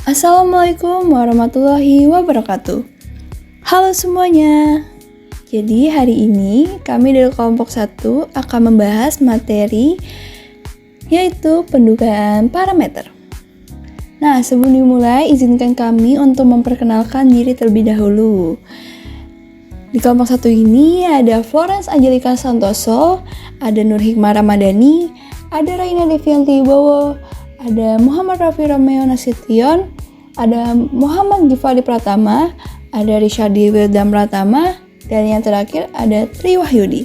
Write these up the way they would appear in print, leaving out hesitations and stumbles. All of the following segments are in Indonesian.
Assalamualaikum warahmatullahi wabarakatuh. Halo semuanya. Jadi hari ini kami dari kelompok 1 akan membahas materi yaitu pendugaan parameter. Nah, sebelum dimulai izinkan kami untuk memperkenalkan diri terlebih dahulu. Di kelompok 1 ini ada Florence Angelika Santoso, ada Nur Hikmah Ramadhani, ada Raina Devianti Wibowo, ada Muhammad Rafi Romeo Nasution, ada Muhammad Gifari Pratama, ada Rishardi Wildam Pratama, dan yang terakhir ada Tri Wahyudi.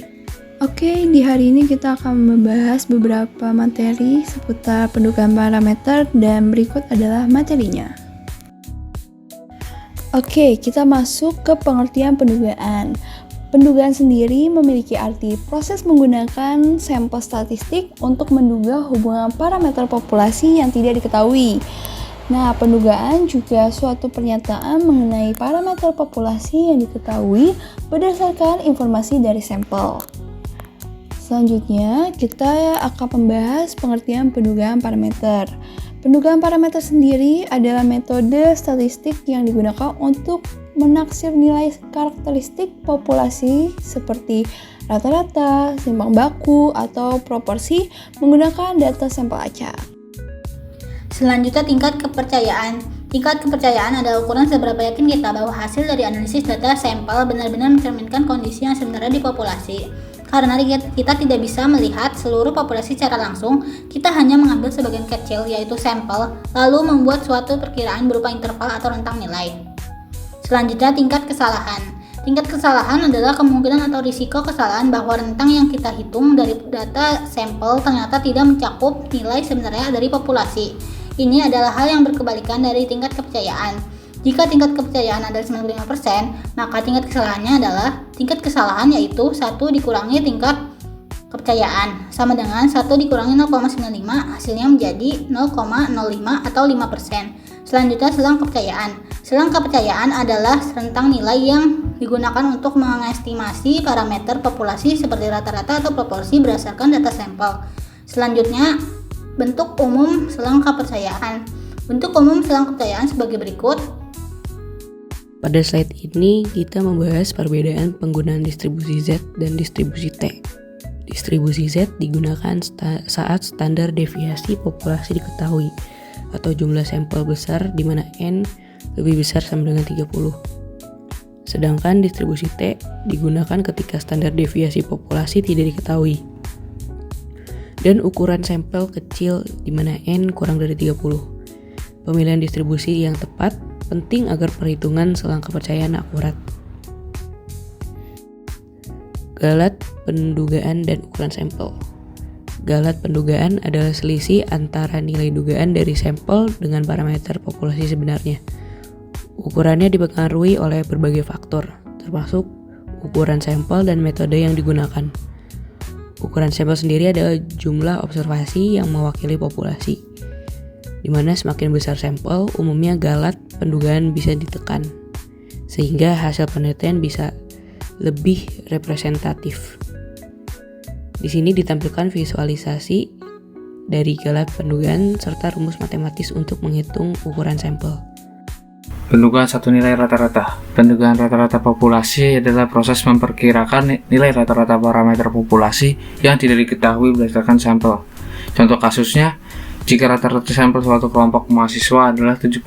Oke, di hari ini kita akan membahas beberapa materi seputar pendugaan parameter dan berikut adalah materinya. Oke, kita masuk ke pengertian pendugaan. Pendugaan sendiri memiliki arti proses menggunakan sampel statistik untuk menduga hubungan parameter populasi yang tidak diketahui. Nah, pendugaan juga suatu pernyataan mengenai parameter populasi yang diketahui berdasarkan informasi dari sampel. Selanjutnya, kita akan membahas pengertian pendugaan parameter. Pendugaan parameter sendiri adalah metode statistik yang digunakan untuk menaksir nilai karakteristik populasi seperti rata-rata, timbang baku, atau proporsi menggunakan data sampel acak. Selanjutnya, tingkat kepercayaan. Tingkat kepercayaan adalah ukuran seberapa yakin kita bahwa hasil dari analisis data sampel benar-benar mencerminkan kondisi yang sebenarnya di populasi. Karena kita tidak bisa melihat seluruh populasi secara langsung, kita hanya mengambil sebagian kecil, yaitu sampel, lalu membuat suatu perkiraan berupa interval atau rentang nilai. Selanjutnya, tingkat kesalahan. Tingkat kesalahan adalah kemungkinan atau risiko kesalahan bahwa rentang yang kita hitung dari data sampel ternyata tidak mencakup nilai sebenarnya dari populasi. Ini adalah hal yang berkebalikan dari tingkat kepercayaan. Jika tingkat kepercayaan adalah 95%, maka tingkat kesalahannya adalah tingkat kesalahan yaitu 1 dikurangi tingkat kepercayaan sama dengan 1 dikurangi 0,95 hasilnya menjadi 0,05 atau 5%. Selanjutnya, selang kepercayaan. Selang kepercayaan adalah rentang nilai yang digunakan untuk mengestimasi parameter populasi seperti rata-rata atau proporsi berdasarkan data sampel. Selanjutnya, bentuk umum selang kepercayaan. Bentuk umum selang kepercayaan sebagai berikut. Pada slide ini kita membahas perbedaan penggunaan distribusi Z dan distribusi T. Distribusi Z digunakan saat standar deviasi populasi diketahui atau jumlah sampel besar di mana N lebih besar sama dengan 30. Sedangkan distribusi T digunakan ketika standar deviasi populasi tidak diketahui dan ukuran sampel kecil di mana N kurang dari 30. Pemilihan distribusi yang tepat penting agar perhitungan selang kepercayaan akurat. Galat pendugaan dan ukuran sampel. Galat pendugaan adalah selisih antara nilai dugaan dari sampel dengan parameter populasi sebenarnya. Ukurannya dipengaruhi oleh berbagai faktor, termasuk ukuran sampel dan metode yang digunakan. Ukuran sampel sendiri adalah jumlah observasi yang mewakili populasi, di mana semakin besar sampel, umumnya galat pendugaan bisa ditekan, sehingga hasil penelitian bisa lebih representatif. Di sini ditampilkan visualisasi dari galat pendugaan serta rumus matematis untuk menghitung ukuran sampel. Pendugaan satu nilai rata-rata. Pendugaan rata-rata populasi adalah proses memperkirakan nilai rata-rata parameter populasi yang tidak diketahui berdasarkan sampel. Contoh kasusnya, jika rata-rata sampel suatu kelompok mahasiswa adalah 75,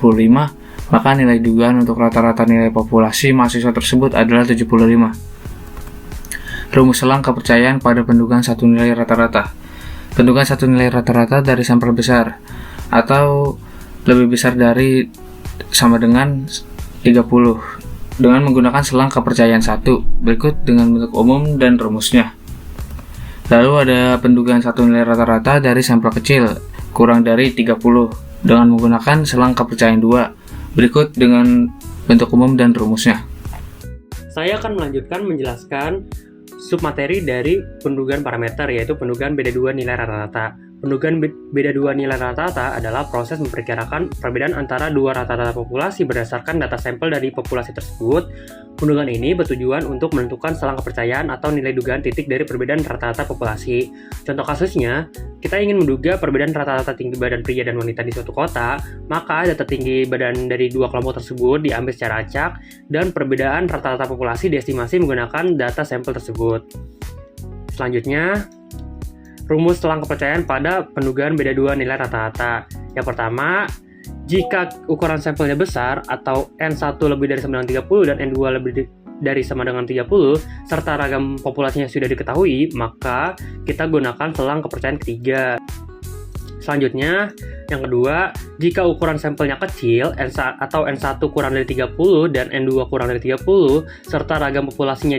maka nilai dugaan untuk rata-rata nilai populasi mahasiswa tersebut adalah 75. Rumus selang kepercayaan pada pendugaan satu nilai rata-rata. Pendugaan satu nilai rata-rata dari sampel besar atau lebih besar dari sama dengan 30 dengan menggunakan selang kepercayaan 1 berikut dengan bentuk umum dan rumusnya. Lalu ada pendugaan satu nilai rata-rata dari sampel kecil kurang dari 30 dengan menggunakan selang kepercayaan 2 berikut dengan bentuk umum dan rumusnya. Saya akan melanjutkan menjelaskan submateri dari pendugaan parameter, yaitu pendugaan beda dua nilai rata-rata. pendugaan beda dua nilai rata-rata adalah proses memperkirakan perbedaan antara dua rata-rata populasi berdasarkan data sampel dari populasi tersebut. Pendugaan ini bertujuan untuk menentukan selang kepercayaan atau nilai dugaan titik dari perbedaan rata-rata populasi. Contoh kasusnya, kita ingin menduga perbedaan rata-rata tinggi badan pria dan wanita di suatu kota, maka data tinggi badan dari dua kelompok tersebut diambil secara acak dan perbedaan rata-rata populasi diestimasi menggunakan data sampel tersebut. Selanjutnya, rumus selang kepercayaan pada pendugaan beda dua nilai rata-rata. Yang pertama, jika ukuran sampelnya besar atau N1 lebih dari sama dengan 30 dan N2 lebih dari sama dengan 30, serta ragam populasinya sudah diketahui, maka kita gunakan selang kepercayaan ketiga. Selanjutnya, yang kedua, jika ukuran sampelnya kecil atau N1 kurang dari 30 dan N2 kurang dari 30, serta ragam populasinya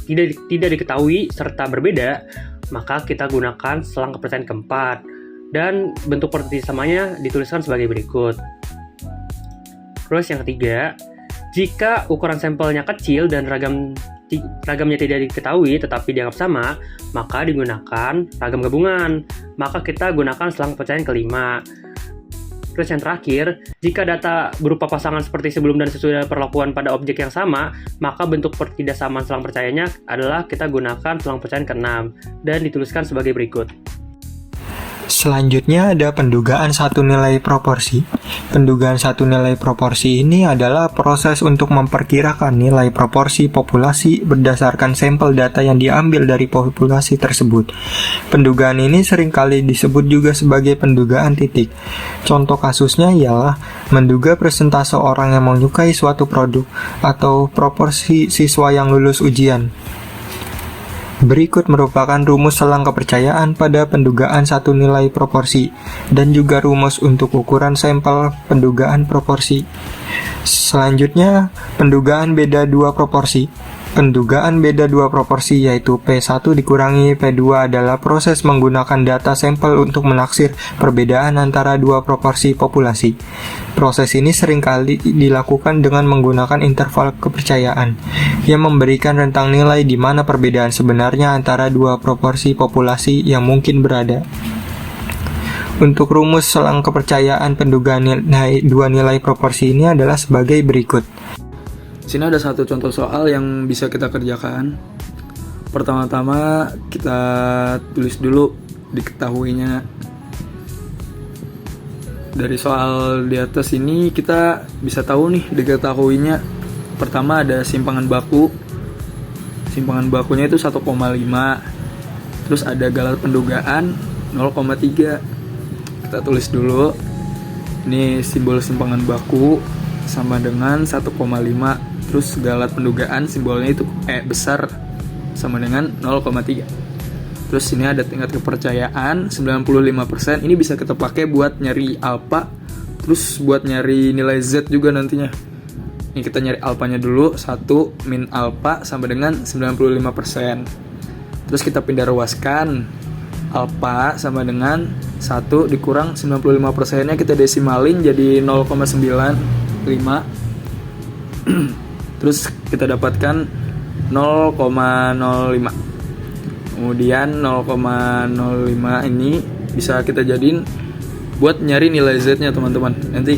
tidak diketahui serta berbeda, maka kita gunakan selang kepercayaan keempat. Dan bentuk pertisamanya dituliskan sebagai berikut. Terus yang ketiga, jika ukuran sampelnya kecil dan ragamnya tidak diketahui tetapi dianggap sama, maka digunakan ragam gabungan. Maka kita gunakan selang kepercayaan kelima. Terus yang terakhir, jika data berupa pasangan seperti sebelum dan sesudah perlakuan pada objek yang sama, maka bentuk pertidaksamaan selang percayanya adalah kita gunakan selang percayaan ke-6 dan dituliskan sebagai berikut. Selanjutnya ada pendugaan satu nilai proporsi. Pendugaan satu nilai proporsi ini adalah proses untuk memperkirakan nilai proporsi populasi berdasarkan sampel data yang diambil dari populasi tersebut. Pendugaan ini seringkali disebut juga sebagai pendugaan titik. Contoh kasusnya ialah menduga persentase orang yang menyukai suatu produk atau proporsi siswa yang lulus ujian. Berikut merupakan rumus selang kepercayaan pada pendugaan satu nilai proporsi dan juga rumus untuk ukuran sampel pendugaan proporsi. Selanjutnya, pendugaan beda dua proporsi. Pendugaan beda dua proporsi yaitu P1 dikurangi P2 adalah proses menggunakan data sampel untuk menaksir perbedaan antara dua proporsi populasi. Proses ini seringkali dilakukan dengan menggunakan interval kepercayaan yang memberikan rentang nilai di mana perbedaan sebenarnya antara dua proporsi populasi yang mungkin berada. Untuk rumus selang kepercayaan pendugaan dua nilai proporsi ini adalah sebagai berikut. Di sini ada satu contoh soal yang bisa kita kerjakan. Pertama-tama kita tulis dulu diketahuinya. Dari soal di atas ini kita bisa tahu nih diketahuinya. Pertama ada simpangan baku. Simpangan bakunya itu 1,5. Terus ada galat pendugaan 0,3. Kita tulis dulu. Ini simbol simpangan baku sama dengan 1,5. Terus galat pendugaan simbolnya itu besar sama dengan 0,3. Terus ini ada tingkat kepercayaan 95%. Ini bisa kita pakai buat nyari alfa, terus buat nyari nilai Z juga nantinya. Ini kita nyari alfanya dulu, 1 min alfa sama dengan 95%. Terus kita pindah ruaskan. Alfa sama dengan 1 dikurang 95%-nya kita desimalin jadi 0,95. Terus kita dapatkan 0,05. Kemudian 0,05 ini bisa kita jadiin buat nyari nilai Z-nya teman-teman. Nanti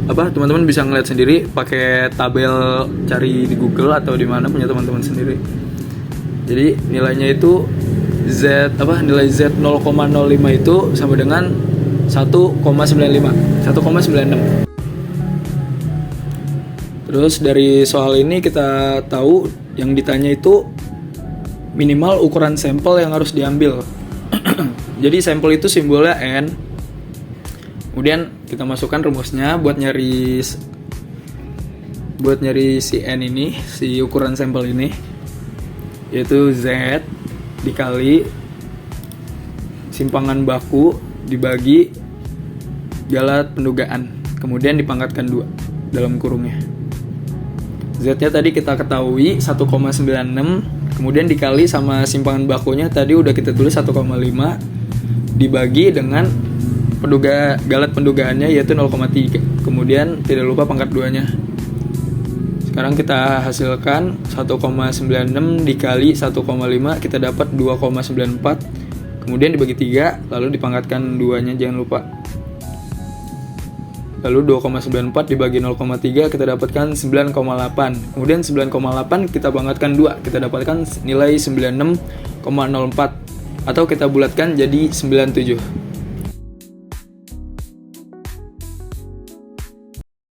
teman-teman bisa ngeliat sendiri pakai tabel cari di Google atau di mana punya teman-teman sendiri. Jadi nilainya itu nilai Z 0,05 itu sama dengan 1,96. Terus dari soal ini kita tahu yang ditanya itu minimal ukuran sampel yang harus diambil. Jadi sampel itu simbolnya N. Kemudian kita masukkan rumusnya buat nyari si N ini, si ukuran sampel ini, yaitu Z dikali simpangan baku dibagi galat pendugaan, kemudian dipangkatkan 2 dalam kurungnya. Z-nya tadi kita ketahui 1,96, kemudian dikali sama simpangan bakunya tadi udah kita tulis 1,5, dibagi dengan galat pendugaannya yaitu 0,3. Kemudian tidak lupa pangkat 2-nya. Sekarang kita hasilkan 1,96 dikali 1,5 kita dapat 2,94. kemudian dibagi 3, lalu dipangkatkan 2-nya, jangan lupa. Lalu 2,94 dibagi 0,3 kita dapatkan 9,8. Kemudian 9,8 kita pangkatkan 2, kita dapatkan nilai 96,04 atau kita bulatkan jadi 97.